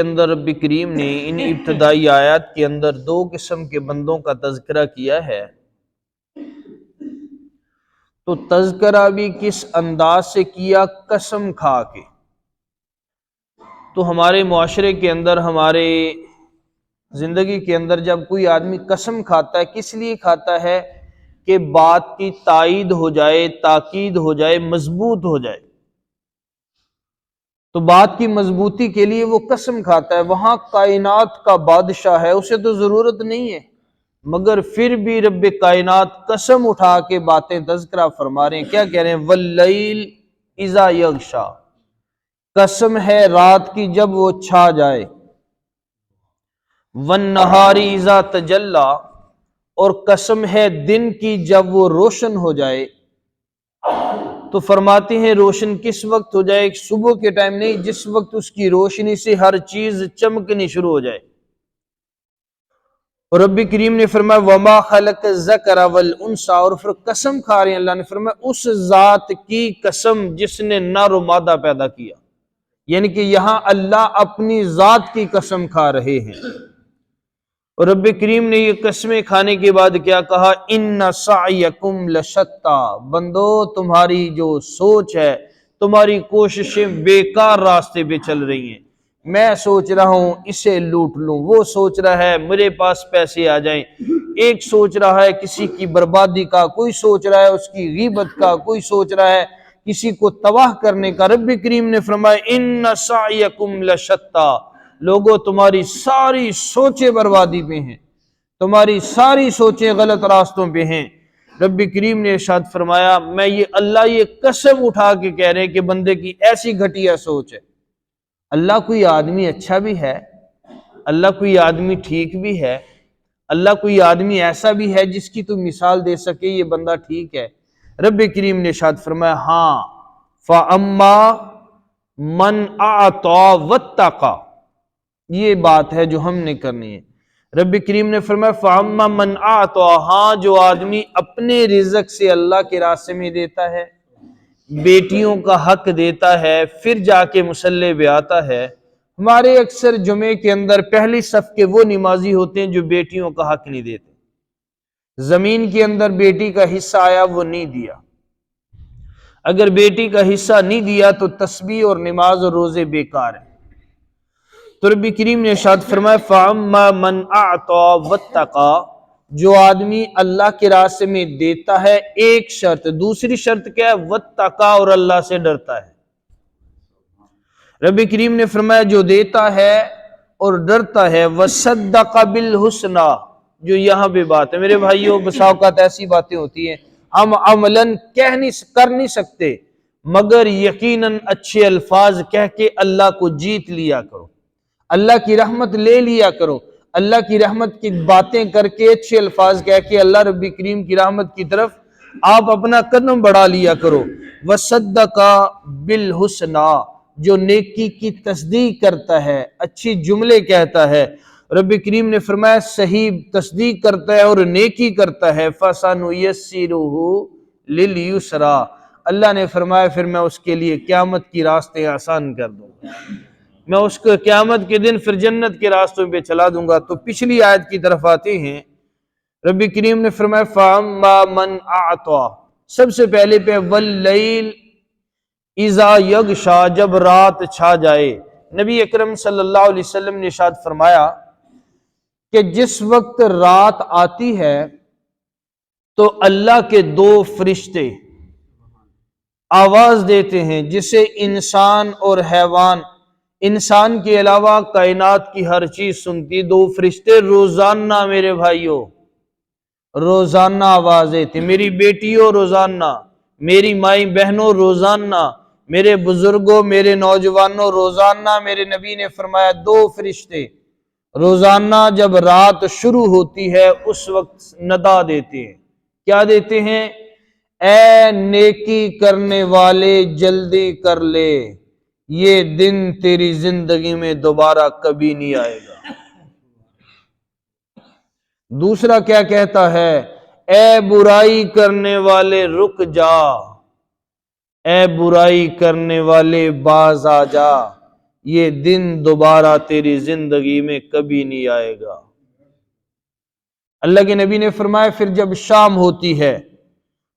اندر رب کریم نے ان ابتدائی آیات کے اندر دو قسم کے بندوں کا تذکرہ کیا ہے، تو تذکرہ بھی کس انداز سے کیا؟ قسم کھا کے۔ تو ہمارے معاشرے کے اندر، ہمارے زندگی کے اندر جب کوئی آدمی قسم کھاتا ہے، کس لیے کھاتا ہے؟ کہ بات کی تائید ہو جائے، تاکید ہو جائے، مضبوط ہو جائے۔ تو بات کی مضبوطی کے لیے وہ قسم کھاتا ہے۔ وہاں کائنات کا بادشاہ ہے، اسے تو ضرورت نہیں ہے، مگر پھر بھی رب کائنات قسم اٹھا کے باتیں تذکرہ فرما رہے ہیں۔ کیا کہہ رہے ہیں؟ واللیل اذا یغشا، قسم ہے رات کی جب وہ چھا جائے، والنہار اذا تجلی، اور قسم ہے دن کی جب وہ روشن ہو جائے۔ تو فرماتے ہیں روشن کس وقت ہو جائے؟ صبح کے ٹائم نہیں، جس وقت اس کی روشنی سے ہر چیز چمکنی شروع ہو جائے۔ اور رب کریم نے فرمایا وما خلق الذکر والانثی، اور پھر قسم کھا رہے ہیں اللہ نے فرمایا اس ذات کی قسم جس نے نر و مادہ پیدا کیا، یعنی کہ یہاں اللہ اپنی ذات کی قسم کھا رہے ہیں۔ اور رب کریم نے یہ قسمیں کھانے کے بعد کیا کہا؟ ان سعیکم لشتی، بندو تمہاری جو سوچ ہے، تمہاری کوششیں بیکار راستے پہ چل رہی ہیں۔ میں سوچ رہا ہوں اسے لوٹ لوں، وہ سوچ رہا ہے میرے پاس پیسے آ جائیں، ایک سوچ رہا ہے کسی کی بربادی کا، کوئی سوچ رہا ہے اس کی غیبت کا، کوئی سوچ رہا ہے کسی کو تباہ کرنے کا۔ رب کریم نے فرمایا ان سعیکم لشتی، لوگوں تمہاری ساری سوچیں بربادی پہ ہیں، تمہاری ساری سوچیں غلط راستوں پہ ہیں۔ رب کریم نے ارشاد فرمایا میں اللہ یہ قسم اٹھا کے کہہ رہے کہ بندے کی ایسی گھٹیا سوچ ہے۔ اللہ کوئی آدمی اچھا بھی ہے، اللہ کوئی آدمی ٹھیک بھی ہے، اللہ کوئی آدمی ایسا بھی ہے جس کی تو مثال دے سکے یہ بندہ ٹھیک ہے۔ رب کریم نے ارشاد فرمایا ہاں فَأَمَّا مَنْ أَعْطَى وَاتَّقَى، یہ بات ہے جو ہم نے کرنی ہے۔ رب کریم نے فرمایا فَأَمَّا مَنْ أَعْطَى، ہاں جو آدمی اپنے رزق سے اللہ کے راستے میں دیتا ہے، بیٹیوں کا حق دیتا ہے، پھر جا کے مصلی پہ آتا ہے۔ ہمارے اکثر جمعے کے اندر پہلی صف کے وہ نمازی ہوتے ہیں جو بیٹیوں کا حق نہیں دیتے، زمین کے اندر بیٹی کا حصہ آیا وہ نہیں دیا، اگر بیٹی کا حصہ نہیں دیا تو تسبیح اور نماز اور روزے بیکار ہیں۔ تو رب کریم نے ارشاد فرمایا فَأَمَّا مَنْ أَعْطَى وَاتَّقَى، جو آدمی اللہ کے راستے میں دیتا ہے، ایک شرط، دوسری شرط کیا ہے؟ وَاتَّقَى، اور اللہ سے ڈرتا ہے۔ رب کریم نے فرمایا جو دیتا ہے اور ڈرتا ہے، وَصَدَّقَ بِالْحُسْنَى، جو یہاں پہ بات ہے میرے بھائیوں، بسا اوقات ایسی باتیں ہوتی ہیں ہم عملاً کر نہیں سکتے، مگر یقیناً اچھے الفاظ کہہ کے اللہ کو جیت لیا کرو، اللہ کی رحمت لے لیا کرو، اللہ کی رحمت کی باتیں کر کے اچھے الفاظ کہہ کے اللہ رب کریم کی رحمت کی طرف آپ اپنا قدم بڑھا لیا کرو۔ وَصَدَّقَ بِالْحُسْنَى، جو نیکی کی تصدیق کرتا ہے، اچھی جملے کہتا ہے، رب کریم نے فرمایا صحیح تصدیق کرتا ہے اور نیکی کرتا ہے، فَسَنُيَسِّرُهُ لِلْيُسْرَى، اللہ نے فرمایا پھر میں اس کے لیے قیامت کی راستے آسان کر دوں گا، میں اس کو قیامت کے دن پھر جنت کے راستوں پہ چلا دوں گا۔ تو پچھلی آیت کی طرف آتے ہیں، رب کریم نے فرمایا فَأَمَّا مَنْ أَعْطَى، سب سے پہلے پہ وَاللَّيْلِ اِذَا يَغْشَى، جب رات چھا جائے۔ نبی اکرم صلی اللہ علیہ وسلم نے ارشاد فرمایا کہ جس وقت رات آتی ہے تو اللہ کے دو فرشتے آواز دیتے ہیں جسے انسان اور حیوان، انسان کے علاوہ کائنات کی ہر چیز سنتی، دو فرشتے روزانہ میرے بھائیوں روزانہ آواز دیتے، میری بیٹیوں روزانہ، میری مائیں بہنوں روزانہ، میرے بزرگوں، میرے نوجوانوں روزانہ، میرے نبی نے فرمایا دو فرشتے روزانہ جب رات شروع ہوتی ہے اس وقت ندا دیتے ہیں۔ کیا دیتے ہیں؟ اے نیکی کرنے والے جلدی کر لے، یہ دن تیری زندگی میں دوبارہ کبھی نہیں آئے گا۔ دوسرا کیا کہتا ہے؟ اے برائی کرنے والے رک جا، اے برائی کرنے والے باز آ جا، یہ دن دوبارہ تیری زندگی میں کبھی نہیں آئے گا۔ اللہ کے نبی نے فرمایا پھر جب شام ہوتی ہے،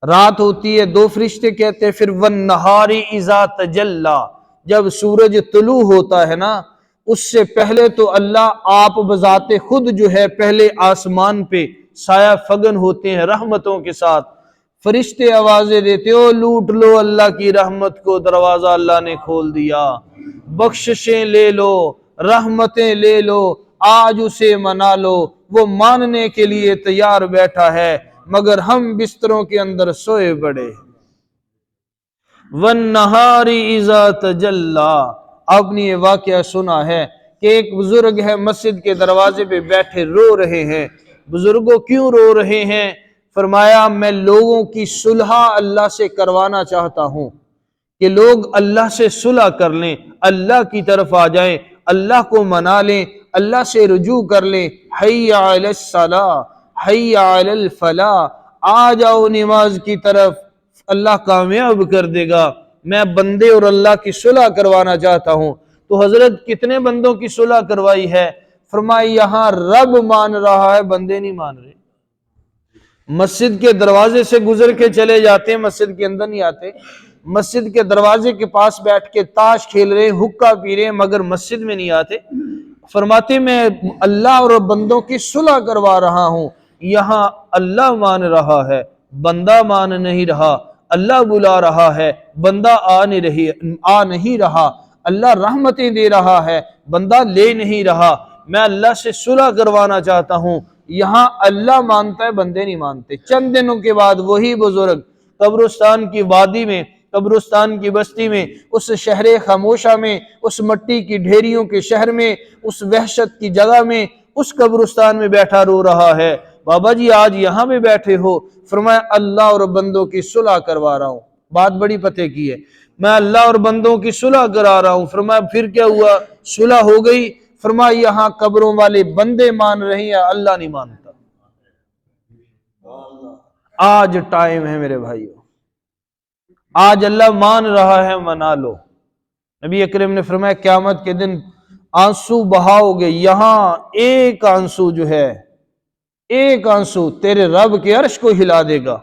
رات ہوتی ہے، دو فرشتے کہتے ہیں پھر وَالنَّهَارِ اِذَا تَجَلَّى، جب سورج طلوع ہوتا ہے نا، اس سے پہلے تو اللہ آپ بذات خود جو ہے پہلے آسمان پہ سایہ فگن ہوتے ہیں رحمتوں کے ساتھ، فرشتے آوازیں دیتے ہو لوٹ لو اللہ کی رحمت کو، دروازہ اللہ نے کھول دیا، بخششیں لے لو، رحمتیں لے لو، آج اسے منا لو، وہ ماننے کے لیے تیار بیٹھا ہے، مگر ہم بستروں کے اندر سوئے پڑے۔ وَالنَّهَارِ اِذَا تَجَلَّى، آپ نے یہ واقعہ سنا ہے کہ ایک بزرگ ہے مسجد کے دروازے پہ بیٹھے رو رہے ہیں۔ بزرگوں کیوں رو رہے ہیں؟ فرمایا میں لوگوں کی صلح اللہ سے کروانا چاہتا ہوں کہ لوگ اللہ سے صلح کر لیں، اللہ کی طرف آ جائیں، اللہ کو منا لیں، اللہ سے رجوع کر لیں، حی علی الصلاۃ، حی علی الفلاح، آ جاؤ نماز کی طرف، اللہ کامیاب کر دے گا۔ میں بندے اور اللہ کی صلح کروانا چاہتا ہوں۔ تو حضرت کتنے بندوں کی صلح کروائی ہے؟ فرمایا یہاں رب مان رہا ہے، بندے نہیں مان رہے۔ مسجد کے دروازے سے گزر کے چلے جاتے ہیں، مسجد کے اندر نہیں آتے، مسجد کے دروازے کے پاس بیٹھ کے تاش کھیل رہے ہیں، حقہ پی رہے ہیں، مگر مسجد میں نہیں آتے۔ فرماتے میں اللہ اور بندوں کی صلح کروا رہا ہوں، یہاں اللہ مان رہا ہے، بندہ مان نہیں رہا، اللہ بلا رہا ہے، بندہ آ نہیں رہا، اللہ رحمتیں دے رہا ہے، بندہ لے نہیں رہا، میں اللہ سے صلح کروانا چاہتا ہوں، یہاں اللہ مانتا ہے، بندے نہیں مانتے۔ چند دنوں کے بعد وہی بزرگ قبرستان کی وادی میں، قبرستان کی بستی میں، اس شہر خاموشہ میں، اس مٹی کی ڈھیریوں کے شہر میں، اس وحشت کی جگہ میں، اس قبرستان میں بیٹھا رو رہا ہے، بابا جی آج یہاں میں بیٹھے ہو؟ فرمایا اللہ اور بندوں کی صلح کروا رہا ہوں۔ بات بڑی پتے کی ہے، میں اللہ اور بندوں کی صلح کرا رہا ہوں۔ فرمایا پھر کیا ہوا؟ صلح ہو گئی؟ فرمایا یہاں قبروں والے بندے مان رہے ہیں، اللہ نہیں مانتا۔ آج ٹائم ہے میرے بھائیو، آج اللہ مان رہا ہے، منا لو۔ نبی اکرم نے فرمایا قیامت کے دن آنسو بہاؤ گے، یہاں ایک آنسو جو ہے، ایک آنسو تیرے رب کے عرش کو ہلا دے گا،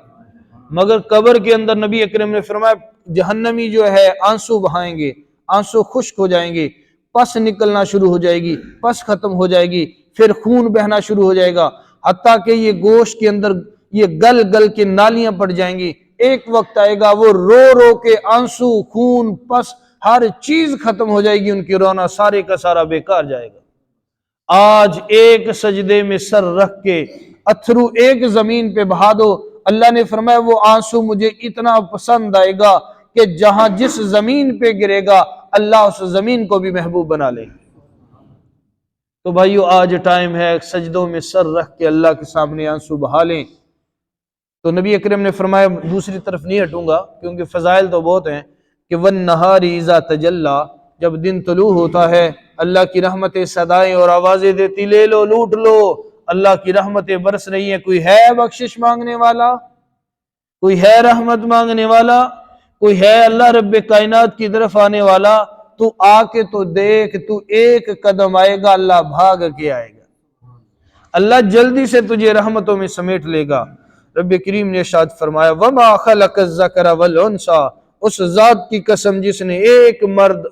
مگر قبر کے اندر نبی اکرم نے فرمایا جہنمی جو ہے آنسو بہائیں گے، آنسو خشک ہو جائیں گے، پس نکلنا شروع ہو جائے گی، پس ختم ہو جائے گی، پھر خون بہنا شروع ہو جائے گا، حتیٰ کہ یہ گوشت کے اندر یہ گل گل کے نالیاں پڑ جائیں گی۔ ایک وقت آئے گا وہ رو رو کے آنسو، خون، پس ہر چیز ختم ہو جائے گی، ان کی رونا سارے کا سارا بیکار جائے گا۔ آج ایک سجدے میں سر رکھ کے اتھرو ایک زمین پہ بہا دو، اللہ نے فرمایا وہ آنسو مجھے اتنا پسند آئے گا کہ جہاں جس زمین پہ گرے گا اللہ اس زمین کو بھی محبوب بنا لے۔ تو بھائیو آج ٹائم ہے سجدوں میں سر رکھ کے اللہ کے سامنے آنسو بہا لیں۔ تو نبی اکرم نے فرمایا دوسری طرف نہیں ہٹوں گا کیونکہ فضائل تو بہت ہیں، کہ وَالنَّهَارِ اِذَا تَجَلَّى، جب دن طلوع ہوتا ہے اللہ کی رحمتیں صدائیں اور آوازیں دیتی لے لو لوٹ لو، اللہ کی رحمتیں برس رہی ہیں۔ کوئی ہے بخشش مانگنے والا؟ کوئی ہے رحمت مانگنے والا؟ کوئی ہے اللہ رب کائنات کی طرف آنے والا؟ تو آ کے تو دیکھ، تو ایک قدم آئے گا اللہ بھاگ کے آئے گا، اللہ جلدی سے تجھے رحمتوں میں سمیٹ لے گا۔ رب کریم نے ارشاد فرمایا وَمَا خَلَقَ الذَّكَرَ وَالْأُنثَىٰ، اس ذات کی قسم جس نے ایک مرد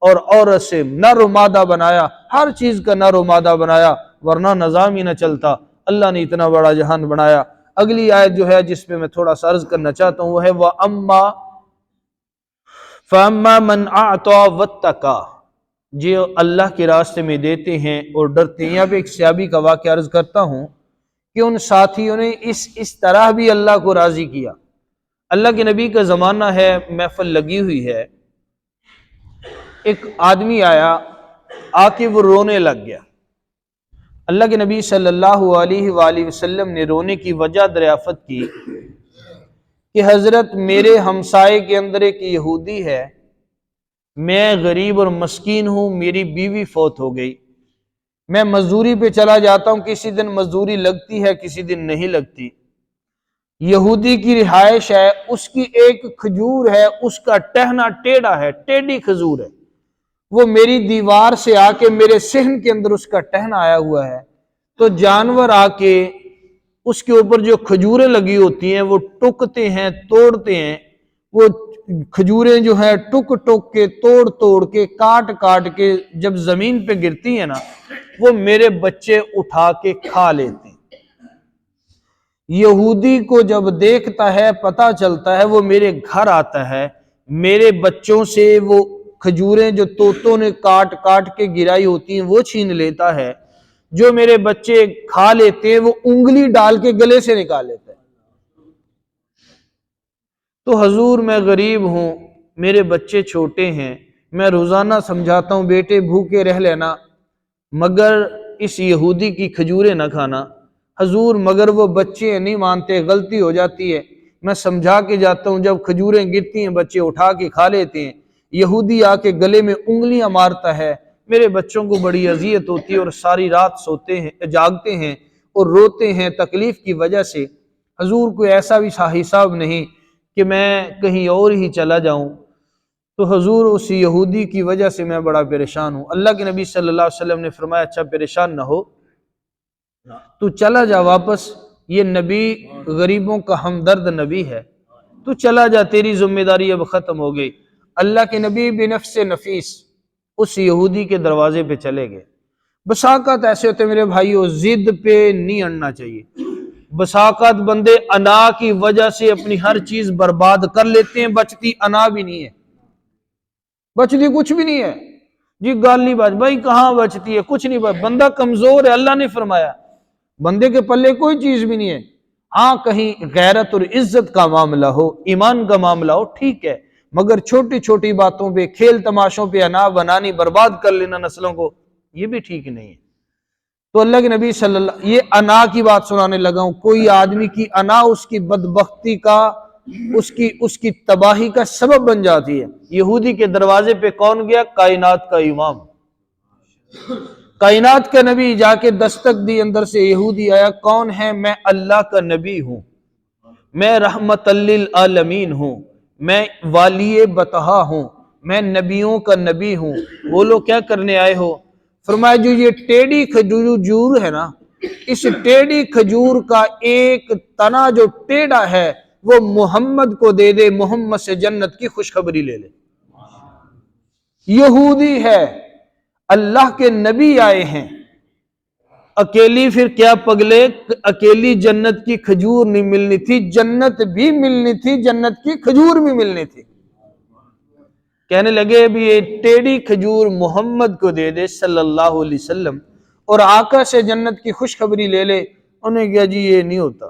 اور عورت سے نر و مادہ بنایا، ہر چیز کا نر و مادہ بنایا، ورنہ نظام ہی نہ چلتا، اللہ نے اتنا بڑا جہان بنایا۔ اگلی آیت جو ہے جس پہ میں تھوڑا سا عرض کرنا چاہتا ہوں وہ ہے وَأَمَّا فَأَمَّا مَنْ أَعْطَىٰ وَاتَّقَىٰ، جو اللہ کے راستے میں دیتے ہیں اور ڈرتے ہیں۔ یہاں پہ ایک صحابی کا واقعہ عرض کرتا ہوں کہ ان ساتھیوں نے اس طرح بھی اللہ کو راضی کیا۔ اللہ کے نبی کا زمانہ ہے، محفل لگی ہوئی ہے، ایک آدمی آیا، آ کے وہ رونے لگ گیا۔ اللہ کے نبی صلی اللہ علیہ وآلہ وسلم نے رونے کی وجہ دریافت کی کہ حضرت میرے ہمسائے کے اندر ایک یہودی ہے، میں غریب اور مسکین ہوں، میری بیوی فوت ہو گئی، میں مزدوری پہ چلا جاتا ہوں، کسی دن مزدوری لگتی ہے کسی دن نہیں لگتی، یہودی کی رہائش ہے، اس کی ایک کھجور ہے، اس کا ٹہنا ٹیڑھا ہے، ٹیڑھی کھجور ہے، وہ میری دیوار سے آ کے میرے صحن کے اندر اس کا ٹہنا آیا ہوا ہے، تو جانور آ کے اس کے اوپر جو کھجوریں لگی ہوتی ہیں وہ ٹکتے ہیں، توڑتے ہیں، وہ کھجوریں جو ہیں ٹک ٹک کے، توڑ توڑ کے، کاٹ کاٹ کے جب زمین پہ گرتی ہیں نا، وہ میرے بچے اٹھا کے کھا لیتے ہیں۔ یہودی کو جب دیکھتا ہے پتہ چلتا ہے، وہ میرے گھر آتا ہے، میرے بچوں سے وہ کھجوریں جو طوطوں نے کاٹ کاٹ کے گرائی ہوتی ہیں وہ چھین لیتا ہے، جو میرے بچے کھا لیتے ہیں وہ انگلی ڈال کے گلے سے نکال لیتا ہے۔ تو حضور میں غریب ہوں، میرے بچے چھوٹے ہیں، میں روزانہ سمجھاتا ہوں بیٹے بھوکے رہ لینا مگر اس یہودی کی کھجوریں نہ کھانا۔ حضور مگر وہ بچے نہیں مانتے، غلطی ہو جاتی ہے، میں سمجھا کے جاتا ہوں، جب کھجوریں گرتی ہیں بچے اٹھا کے کھا لیتے ہیں، یہودی آ کے گلے میں انگلیاں مارتا ہے، میرے بچوں کو بڑی اذیت ہوتی ہے اور ساری رات سوتے ہیں، جاگتے ہیں اور روتے ہیں تکلیف کی وجہ سے۔ حضور کوئی ایسا بھی حساب نہیں کہ میں کہیں اور ہی چلا جاؤں۔ تو حضور اس یہودی کی وجہ سے میں بڑا پریشان ہوں۔ اللہ کے نبی صلی اللہ علیہ وسلم نے فرمایا اچھا پریشان نہ ہو، تو چلا جا واپس، یہ نبی غریبوں کا ہمدرد نبی ہے، تو چلا جا، تیری ذمہ داری اب ختم ہو گئی۔ اللہ کے نبی بنفس نفیس اس یہودی کے دروازے پہ چلے گئے۔ بساکت ایسے ہوتے میرے بھائیو، ضد پہ نہیں اڑنا چاہیے۔ بساکت بندے انا کی وجہ سے اپنی ہر چیز برباد کر لیتے ہیں، بچتی انا بھی نہیں ہے، بچتی کچھ بھی نہیں ہے جی، گالی باز بھائی کہاں بچتی ہے، کچھ نہیں، بندہ کمزور ہے، اللہ نے فرمایا بندے کے پلے کوئی چیز بھی نہیں ہے۔ ہاں کہیں غیرت اور عزت کا معاملہ ہو، ایمان کا معاملہ ہو، ٹھیک ہے، مگر چھوٹی چھوٹی باتوں پہ، کھیل تماشوں پہ انا بنانی، برباد کر لینا نسلوں کو، یہ بھی ٹھیک نہیں ہے۔ تو اللہ کے نبی صلی اللہ، یہ انا کی بات سنانے لگا ہوں، کوئی آدمی کی انا اس کی بدبختی کا، اس کی تباہی کا سبب بن جاتی ہے۔ یہودی کے دروازے پہ کون گیا؟ کائنات کا امام، کائنات کا نبی جا کے دستک دی، اندر سے یہودی آیا، کون ہے؟ میں اللہ کا نبی ہوں، میں رحمت للعالمین ہوں، میں والی بطحا ہوں، میں نبیوں کا نبی ہوں، بولو کیا کرنے آئے ہو؟ فرمایا جو یہ ٹیڑھی کھجور ہے نا، اس ٹیڑھی کھجور کا ایک تنا جو ٹیڑھا ہے وہ محمد کو دے دے، محمد سے جنت کی خوشخبری لے لے۔ یہودی ہے، اللہ کے نبی آئے ہیں، اکیلی پھر کیا پگلے، اکیلی جنت کی کھجور نہیں ملنی تھی، جنت بھی ملنی تھی، جنت کی کھجور بھی ملنی تھی۔ کہنے لگے اب یہ ٹیڑھی کھجور محمد کو دے دے صلی اللہ علیہ وسلم اور آقا سے جنت کی خوشخبری لے لے۔ انہوں نے کہا جی یہ نہیں ہوتا،